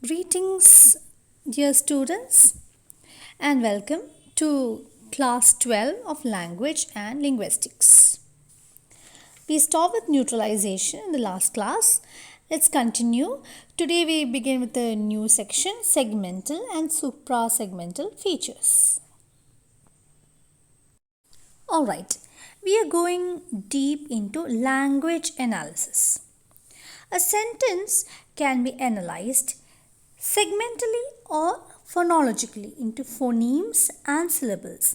Greetings, dear students, and welcome to class 12 of Language and Linguistics. We stopped with neutralization in the last class. Let's continue. Today we begin with a new section, segmental and suprasegmental features. Alright, we are going deep into language analysis. A sentence can be analyzed segmentally or phonologically into phonemes and syllables.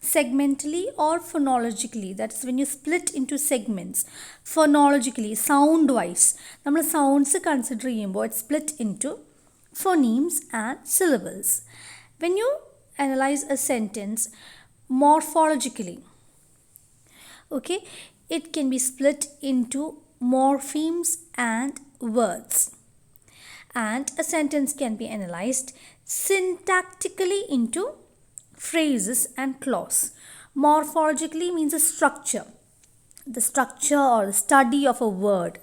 Segmentally or phonologically, that's when you split into segments. Phonologically, sound-wise, നമ്മൾ sounds consider ചെയ്യുമ്പോൾ it's split into phonemes and syllables. When you analyze a sentence morphologically, okay, it can be split into morphemes and words. And a sentence can be analyzed syntactically into phrases and clause. Morphologically means a structure, the structure or the study of a word.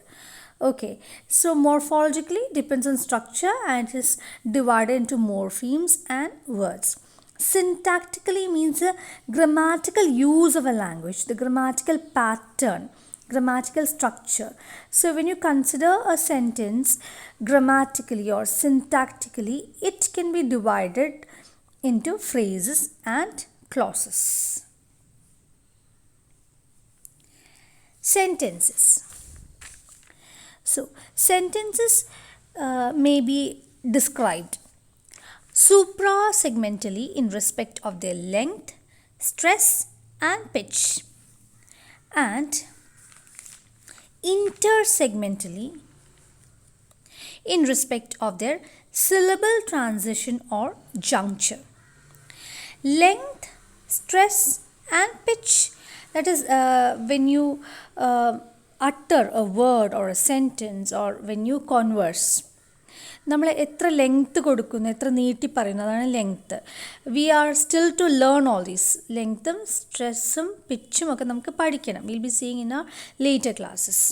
Okay, so morphologically depends on structure and is divided into morphemes and words. Syntactically means a grammatical use of a language, the grammatical pattern, grammatical structure. So when you consider a sentence grammatically or syntactically, it can be divided into phrases and clauses. Sentences. So sentences may be described suprasegmentally in respect of their length, stress and pitch, and intersegmentally in respect of their syllable transition or juncture. Length, stress and pitch, that is when you utter a word or a sentence or when you converse. നമ്മൾ എത്ര length കൊടുക്കുന്നു, എത്ര നീട്ടി പറയുന്നു, അതാണ് length. We are still to learn all these. ലെങ്ത്തും സ്ട്രെസ്സും പിച്ചും ഒക്കെ നമുക്ക് പഠിക്കണം. Will be seeing in a later classes.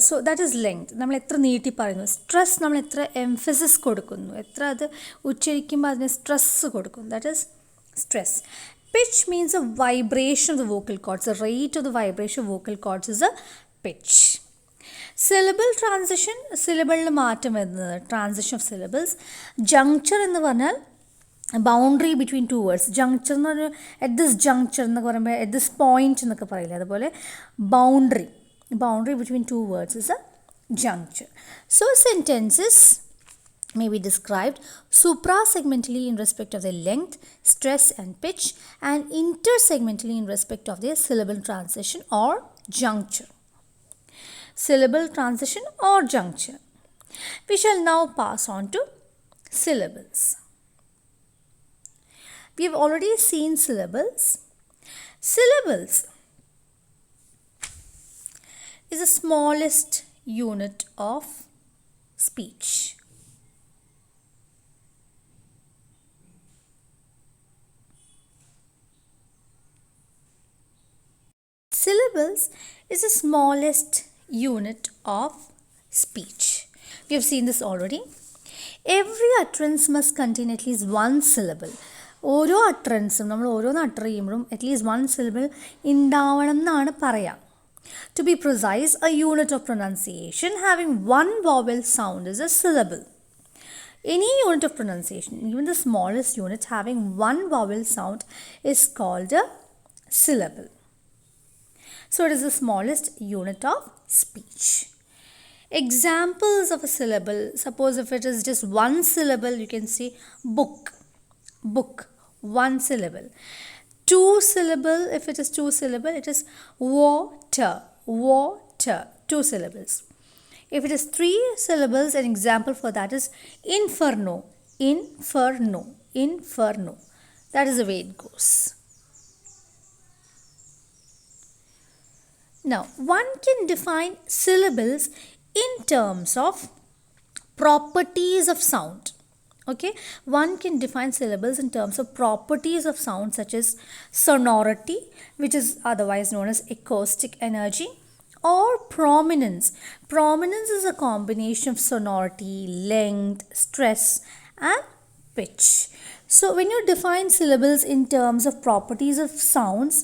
So that is length. നമ്മൾ എത്ര നീട്ടി പറയുന്നു. സ്ട്രെസ് നമ്മൾ എത്ര എംഫസിസ് കൊടുക്കുന്നു, എത്ര അത് ഉച്ചരിക്കുമ്പോൾ അതിന് സ്ട്രെസ് കൊടുക്കുന്നു, that is stress. Pitch means a vibration of the vocal cords. The rate of the vibration of vocal cords is a pitch. Syllable transition, syllable മാറ്റം വരുന്നത്, transition of syllables. Juncture എന്ന് പറഞ്ഞാൽ ബൗണ്ടറി ബിറ്റ്വീൻ ടു വേർഡ്സ്. ജങ്ചർ എന്ന് പറഞ്ഞാൽ at this ജങ്ചർ എന്നൊക്കെ പറയുമ്പോൾ at this point എന്നൊക്കെ പറയില്ല, അതുപോലെ boundary between two words is A juncture. So sentences may be described suprasegmentally in respect of their length, stress and pitch, and intersegmentally in respect of their syllable transition or juncture. Syllable transition or juncture. We shall now pass on to syllables. We have already seen syllables. Syllables is the smallest unit of speech. Syllables is the smallest unit of speech. We have seen this already. Every utterance must contain at least one syllable. ഓരോ അട്ടറൻസും നമ്മൾ ഓരോന്ന് utter ചെയ്യുമ്പോഴും at least one syllable ഉണ്ടാവണം എന്നാണ് പറയാം. To be precise, a unit of pronunciation having one vowel sound is a syllable. Any unit of pronunciation, even the smallest unit having one vowel sound, is called a syllable. So it is the smallest unit of speech. Examples of a syllable, suppose if it is just one syllable, you can say book, one syllable. Two syllable, if it is two syllable, it is water, two syllables. If it is three syllables, an example for that is inferno. That is the way it goes. Now, one can define syllables in terms of properties of sound. Okay, one can define syllables in terms of properties of sound such as sonority, which is otherwise known as acoustic energy, or prominence. Prominence is a combination of sonority, length, stress, and pitch. So when you define syllables in terms of properties of sounds,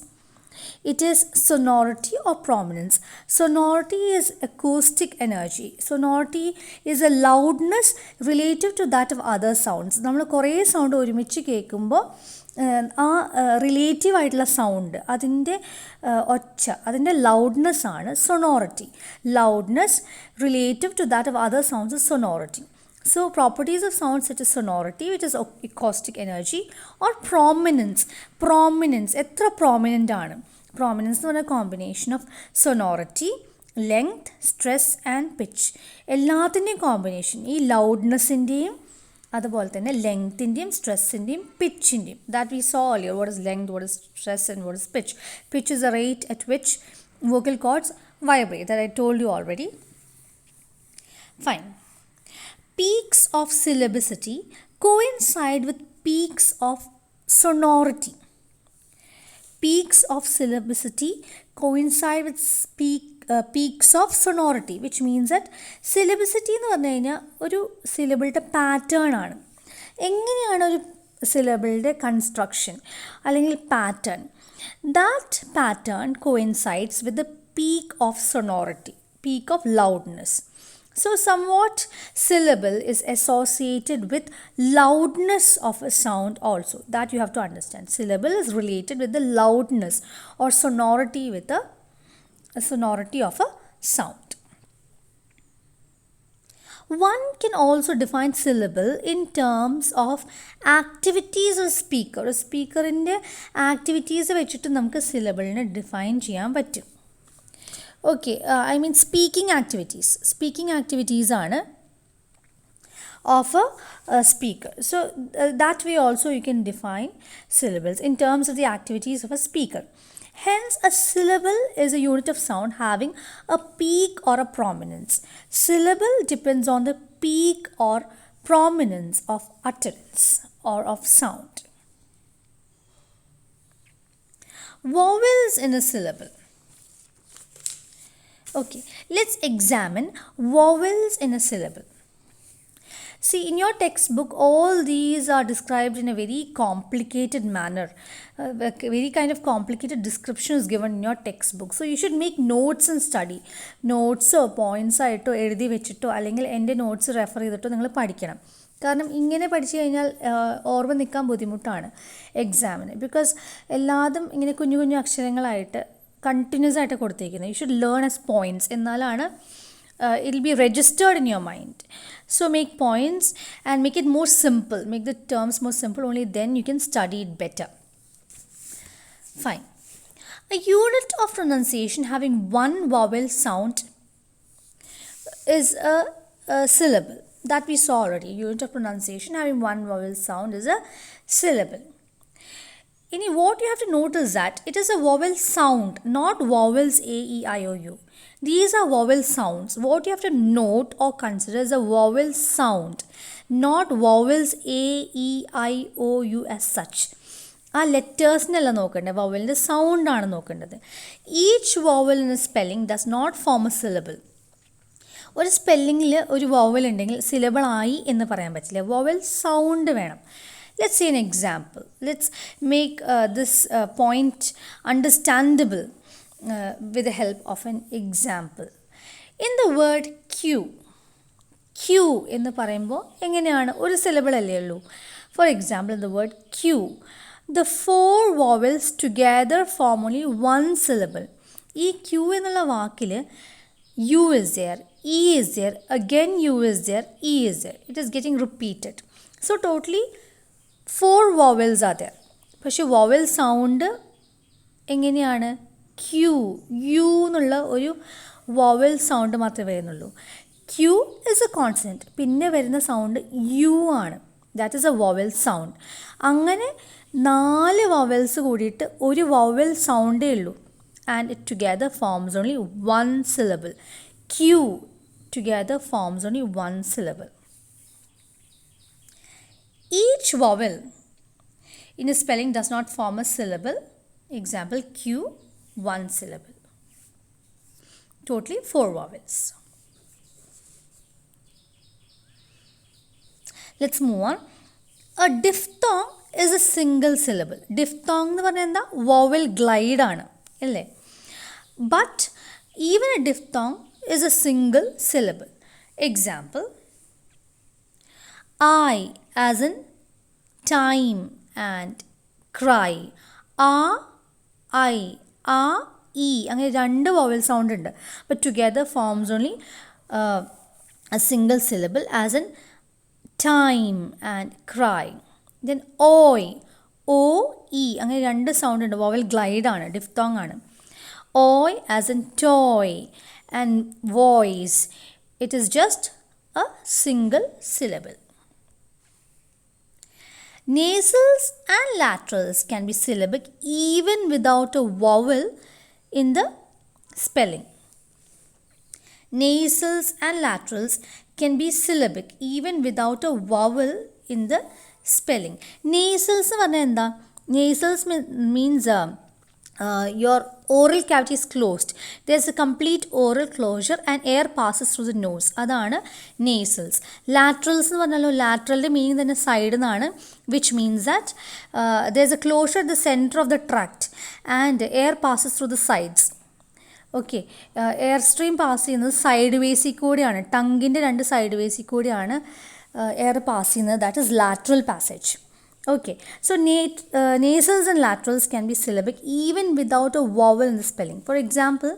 it is sonority or prominence. Sonority is acoustic energy. Sonority is a loudness relative to that of other sounds. നമ്മൾ കുറേ sound ഒരുമിച്ച് കേൾക്കുമ്പോൾ ആ relative ആയിട്ടുള്ള sound, അതിൻ്റെ ഒച്ച, അതിൻ്റെ loudness ആണ് sonority. Loudness relative to that of other sounds is sonority. So properties of sound such as sonority, which is acoustic energy, or prominence. Prominence, എത്ര prominent ആണ്? Prominence എന്ന് പറഞ്ഞാൽ combination of sonority, length, stress and pitch. എല്ലാത്തിൻ്റെയും combination, ഈ ലൗഡ്നെസ്സിൻ്റെയും അതുപോലെ തന്നെ ലെങ്ത്തിൻ്റെയും സ്ട്രെസ്സിൻ്റെയും പിച്ചിൻ്റെയും. That we saw earlier. What is length, what is stress and what is pitch? Pitch is the rate at which vocal cords vibrate, that I told you already. Fine. Peaks of syllabicity coincide with peaks of sonority. Peaks of syllabicity coincide with peaks of sonority, which means that syllabicity എന്ന് പറഞ്ഞു കഴിഞ്ഞാൽ ഒരു സിലബിളുടെ pattern ആണ്. എങ്ങനെയാണ് ഒരു സിലബിളുടെ construction അല്ലെങ്കിൽ pattern? That pattern coincides with the peak of sonority, peak of loudness. So somewhat syllable is associated with loudness of a sound also. That you have to understand. Syllable is related with the loudness or sonority with a sonority of a sound. One can also define syllable in terms of activities of speaker. A speaker in the activities വെച്ചിട്ട് നമുക്ക് syllable-നെ define ചെയ്യാൻ പറ്റും. Okay, I mean speaking activities. Speaking activities are of a speaker. So that way also you can define syllables in terms of the activities of a speaker. Hence, a syllable is a unit of sound having a peak or a prominence. Syllable depends on the peak or prominence of utterance or of sound. Vowels in a syllable. Okay, let's examine vowels in a syllable. See, in your textbook, all these are described in a very complicated manner. Very kind of complicated description is given in your textbook. So you should make notes and study. Notes or points ആയിട്ടോ എഴുതി വെച്ചിട്ടോ അല്ലെങ്കിൽ എൻ്റെ notes refer ചെയ്തിട്ടോ നിങ്ങൾ പഠിക്കണം. കാരണം ഇങ്ങനെ പഠിച്ചു കഴിഞ്ഞാൽ ഓർമ്മ നിൽക്കാൻ ബുദ്ധിമുട്ടാണ് എക്സാമിന്. ബിക്കോസ് എല്ലാതും ഇങ്ങനെ കുഞ്ഞു കുഞ്ഞു അക്ഷരങ്ങളായിട്ട് കണ്ടിന്യൂസ് ആയിട്ട് കൊടുത്തിരിക്കുന്നത്. You should learn as points. എന്നാലാണ് it will be registered in your mind. So make points and make it more simple. Make the terms more simple. Only then you can study it better. Fine. A unit of pronunciation having one vowel sound is a syllable. That we saw already. Unit of pronunciation having one vowel sound is a syllable. What you have to note is that it is a vowel sound, not vowels A, E, I, O, U. These are vowel sounds. What you have to note or consider is a vowel sound, not vowels A, E, I, O, U as such. ആ ലെറ്റേഴ്സിനല്ല നോക്കേണ്ടത്, വവലിൻ്റെ സൗണ്ടാണ് നോക്കേണ്ടത്. Each vowel in a spelling does not form a syllable. ഒരു സ്പെല്ലിങ്ങിൽ ഒരു vowel ഉണ്ടെങ്കിൽ syllable ആയി എന്ന് പറയാൻ പറ്റില്ല. വവൽ സൗണ്ട് വേണം. Let's see an example. Let's make this point understandable with the help of an example. In the word Q, Q എന്ന് പറയുമ്പോൾ എങ്ങനെയാണ്? ഒരു സിലബിൾ അല്ലേ ഉള്ളൂ. For example, in the word Q, the four vowels together form only one syllable. ഈ Q എന്നുള്ള വാക്കിൽ U is there, E is there, again U is there, E is there. It is getting repeated. So totally 4 vowels are there. പക്ഷെ vowel sound എങ്ങനെയാണ്? Q, U എന്നുള്ള ഒരു vowel sound മാത്രമേ വരുന്നുള്ളൂ. Q is a consonant. പിന്നെ വരുന്ന sound U ആണ്. That is a vowel sound. അങ്ങനെ 4 വവൽസ് കൂടിയിട്ട് ഒരു വവൽ സൗണ്ടേ ഉള്ളൂ. And it together forms only 1 syllable. Q together forms only 1 syllable. Each vowel in a spelling does not form a syllable. Example, Q, 1 syllable. Totally 4 vowels. Let's move on. A diphthong is a single syllable. Diphthong എന്ന് പറഞ്ഞാൽ എന്താ? Vowel glide ആണ് അല്ലേ? But even a diphthong is a single syllable. Example, I as in time and cry. I, e അങ്ങനെ രണ്ട് vowel sound ഉണ്ട്. But together forms only a single syllable as in time and cry. Then oi, o, e അങ്ങനെ രണ്ട് sound ഉണ്ട്. Vowel glide ആണ്, diphthong ആണ്. Oi as in toy and voice. It is just a single syllable. Nasals and laterals can be syllabic even without a vowel in the spelling. Nasals and laterals can be syllabic even without a vowel in the spelling. Nasals എന്ന് പറഞ്ഞാൽ എന്താ? Nasals means your oral cavity is closed. There's a complete oral closure and air passes through the nose. അതാണ് nasals. Laterals എന്ന് പറഞ്ഞാലോ lateralൻ്റെ meaning തന്നെ side എന്നാണ്, which means that there's a closure at the center of the tract and air passes through the sides. Okay, air stream pass ചെയ്യുന്നത് side വേസിൽ കൂടിയാണ്, ടങ്ങിൻ്റെ രണ്ട് side വേസിൽ കൂടിയാണ് air pass ചെയ്യുന്നത്. That is lateral passage. Okay, so nasals and laterals can be syllabic even without a vowel in the spelling. For example,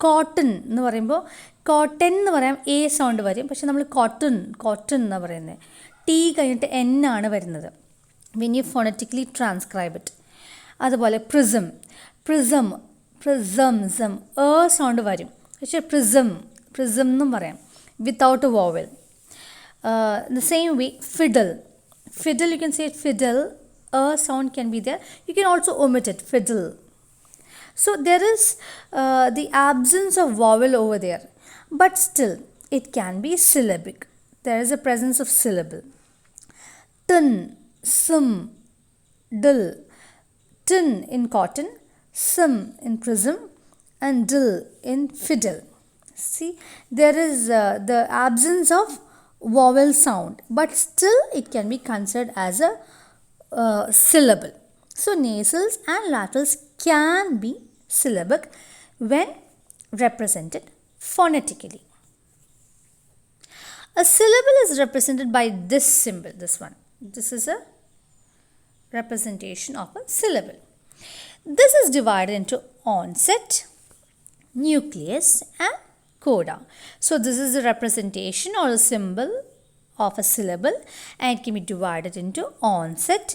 cotton എന്ന് പറയുമ്പോൾ cotton എന്ന് പറയാം, A sound വരും, പക്ഷെ നമ്മൾ കോട്ടൺ എന്ന് പറയുന്നത് ടി കഴിഞ്ഞിട്ട് എൻ ആണ് വരുന്നത് when you phonetically transcribe it. അതുപോലെ prism സൗണ്ട് വരും, പക്ഷെ prism എന്നും പറയാം without A vowel. The same way fiddle, you can say fiddle, a sound can be there. You can also omit it, fiddle. So there is the absence of vowel over there, but still it can be syllabic. There is a presence of syllable. Tin, sim, dill. Tin in cotton, sim in prism, and dill in fiddle. See, there is the absence of vowel sound, but still it can be considered as a syllable. So nasals and laterals can be syllabic when represented phonetically. A syllable is represented by this symbol, this one. This is a representation of a syllable. This is divided into onset, nucleus, and coda. So this is a representation or a symbol of a syllable, and it can be divided into onset,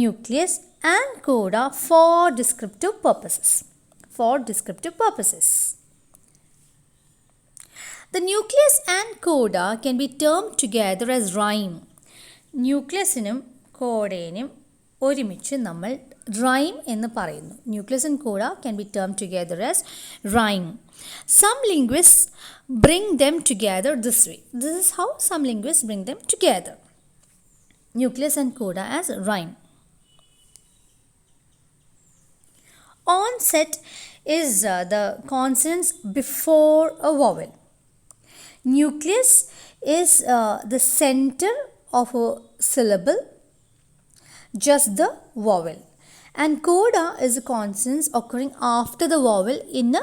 nucleus, and coda for descriptive purposes. The nucleus and coda can be termed together as rhyme. Nucleusനും കോഡേനും ഒരുമിച്ച് നമ്മൾ rhyme എന്ന് പറയുന്നു. Nucleus and coda can be termed together as rhyme. Some linguists bring them together this way. This is how some linguists bring them together. Nucleus and coda as rhyme. Onset is the consonants before a vowel. Nucleus is the center of a syllable, just the vowel. And coda is the consonants occurring after the vowel in a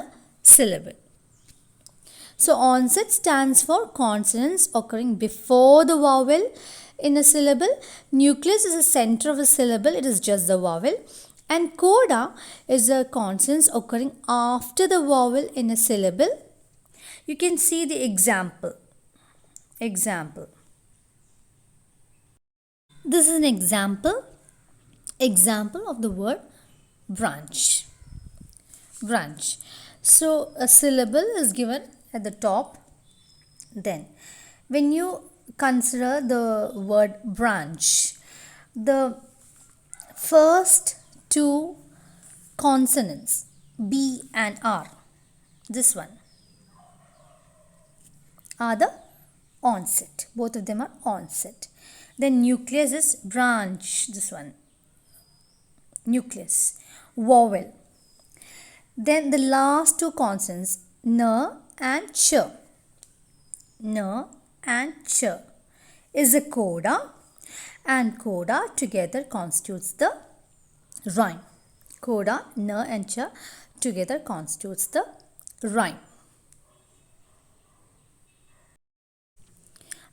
syllable. So onset stands for consonants occurring before the vowel in a syllable. Nucleus is the center of a syllable, it is just the vowel. And coda is the consonants occurring after the vowel in a syllable. You can see the example. This is an example of the word branch. So a syllable is given at the top. Then when you consider the word branch, the first two consonants B and R, this one, are the onset. Both of them are onset. Then nucleus is branch, this one, nucleus, vowel. Then the last two consonants N and ch. N and ch is a coda, and coda together constitutes the rhyme. Coda, N and ch together constitutes the rhyme.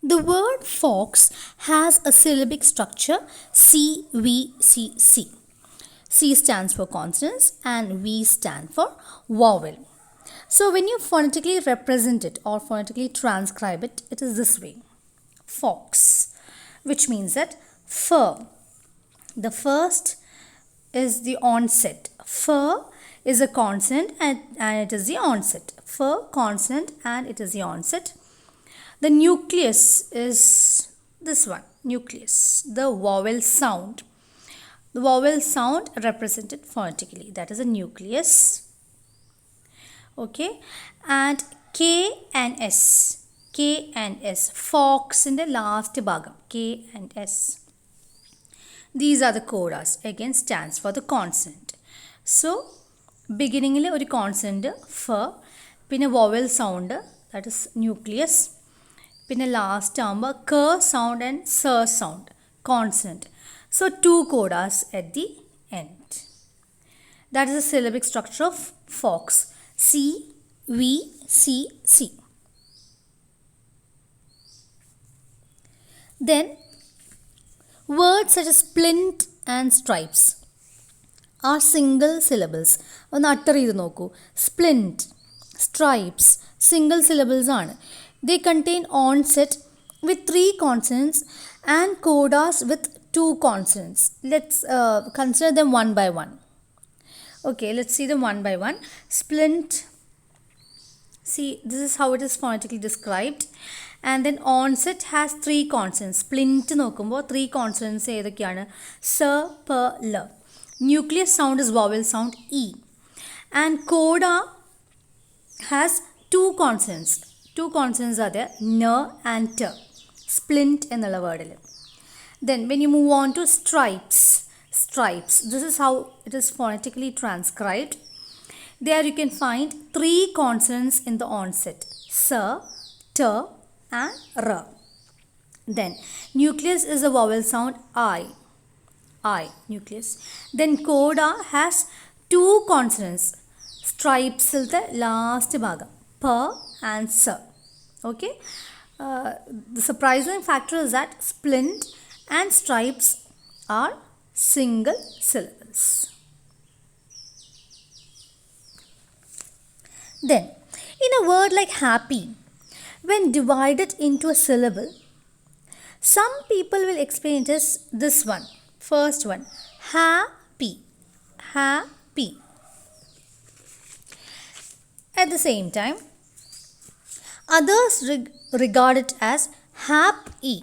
The word fox has a syllabic structure C, V, C, C. C stands for consonants and V stand for vowel. So when you phonetically represent it or phonetically transcribe it, it is this way. Fox, which means that fur. The first is the onset. Fur is a consonant and it is the onset. Fur, consonant, and it is the onset. The nucleus is this one, nucleus, the vowel sound. The vowel sound represented phonetically, that is a nucleus. Okay, and K and S, fox in the last bhagam, K and S. These are the codas, again stands for the consonant. So, beginning il oru consonant, f, pinne vowel sound, that is nucleus. Pinne last ആകുമ്പോൾ k sound and s sound, consonant. So, two codas at the end. That is the syllabic structure of fox. C, V, C, C. Then, words such as splint and stripes are single syllables. ഒന്ന് utter ചെയ്ത് നോക്കൂ. Splint, stripes, single syllables ആണ്. They contain onset with 3 consonants and codas with 2 consonants. Let's consider them one by one. Okay, let's see them one by one. Splint. See, this is how it is phonetically described. And then onset has 3 consonants. Splint നോക്കുമ്പോൾ 3 consonants ഏതൊക്കെയാണ്? S, P, L. Nucleus sound is vowel sound E. And coda has 2 consonants. 2 consonants are there, N and T. Splint എന്നുള്ള വേർഡിൽ. Then when you move on to stripes, this is how it is phonetically transcribed. There you can find 3 consonants in the onset, S, T and R. Then nucleus is a vowel sound I, nucleus. Then coda has 2 consonants, stripes the last bhagam, P and S. Okay, the surprising factor is that splint and stripes are single syllables. Then, in a word like happy, when divided into a syllable, some people will explain it as this one. First one, happy. At the same time, others regard it as happy.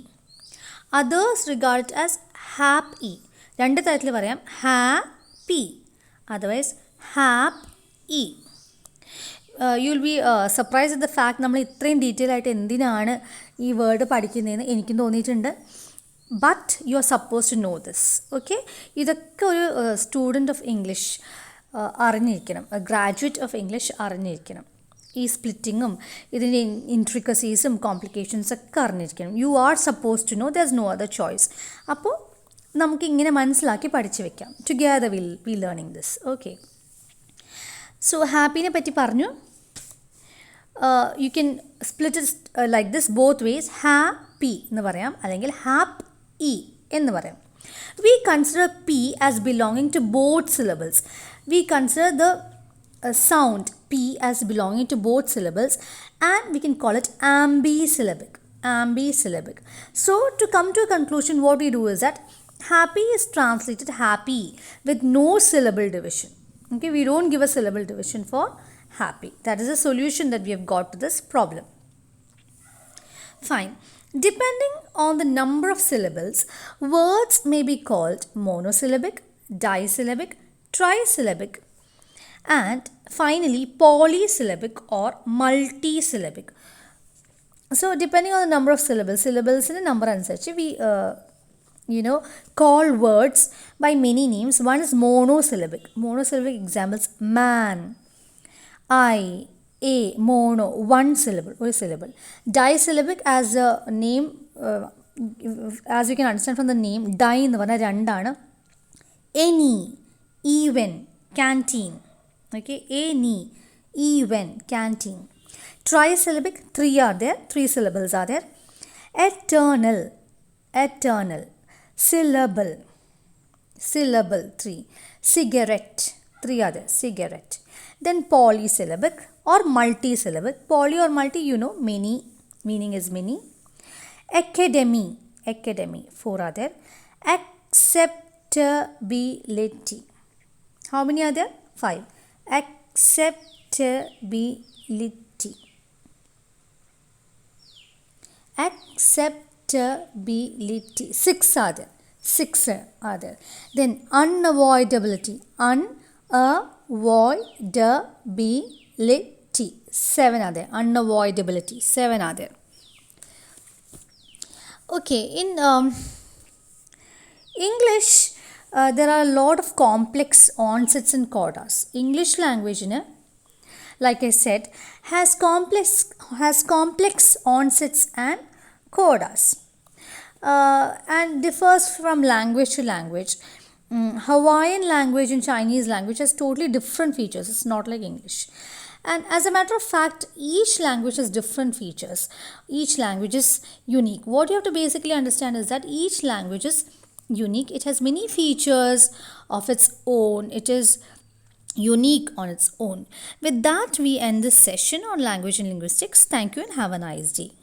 രണ്ട് തരത്തിൽ പറയാം, happy, otherwise happy. You will be surprised at the fact നമ്മൾ ഇത്രയും detail ആയിട്ട് എന്തിനാണ് ഈ word പഠിക്കുന്നതെന്ന് എനിക്കും തോന്നിയിട്ടുണ്ട്. But you are suppose to know this. Okay, ഇതൊക്കെ ഒരു സ്റ്റുഡൻറ്റ് ഓഫ് ഇംഗ്ലീഷ് അറിഞ്ഞിരിക്കണം, ഗ്രാജുവേറ്റ് ഓഫ് ഇംഗ്ലീഷ് അറിഞ്ഞിരിക്കണം. ഈ സ്പ്ലിറ്റിങ്ങും ഇതിൻ്റെ ഇൻട്രിക്കസീസും കോംപ്ലിക്കേഷൻസൊക്കെ അറിഞ്ഞിരിക്കണം. You are suppose to know, there is no other choice. അപ്പോൾ നമുക്കിങ്ങനെ മനസ്സിലാക്കി പഠിച്ചു വെക്കാം. Together we learning this. Okay, so ഹാപ്പീനെ പറ്റി പറഞ്ഞു. You can split it like this both ways. Happy എന്ന് പറയാം, അല്ലെങ്കിൽ ഹാപ്പ് ഇ എന്ന് പറയാം. We consider P as belonging to both syllables. We consider the sound P as belonging to both syllables, and we can call it ambisyllabic. So to come to a conclusion, what we do is that happy is translated happy with no syllable division. Okay, we don't give a syllable division for happy. That is a solution that we have got to this problem. Fine. Depending on the number of syllables, words may be called monosyllabic, disyllabic, trisyllabic, and finally polysyllabic or multisyllabic. So depending on the number of syllables in the number അനുസരിച്ച് we call words by many names. One is monosyllabic. Monosyllabic examples: man, I, A, mono, one syllable, one syllable. Disyllabic as a name, as you can understand from the name, di എന്ന് പറഞ്ഞാൽ രണ്ടാണ്. Any, even, canteen. Okay, any, even, canteen. Trisyllabic, three are there, three syllables are there. Eternal, eternal. Syllable, syllable, three. Cigarette, three are there, cigarette. Then polysyllabic or multisyllabic. Poly or multi, you know, many, meaning is many. Academy, academy, four are there. Acceptability. How many are there? Five. Acceptability. Acceptability. Six are there. Six are there. Then unavoidability. Unavoidability. Seven are there. Unavoidability. Seven are there. Okay, in English, there are a lot of complex onsets and codas. English language, like I said, has complex onsets and codas, and differs from language to language. Hawaiian language and Chinese language has totally different features. It's not like English. And as a matter of fact, each language has different features. Each language is unique. What you have to basically understand is that each language is unique. It has many features of its own. It is unique on its own. With that, we end this session on language and linguistics. Thank you and have a nice day.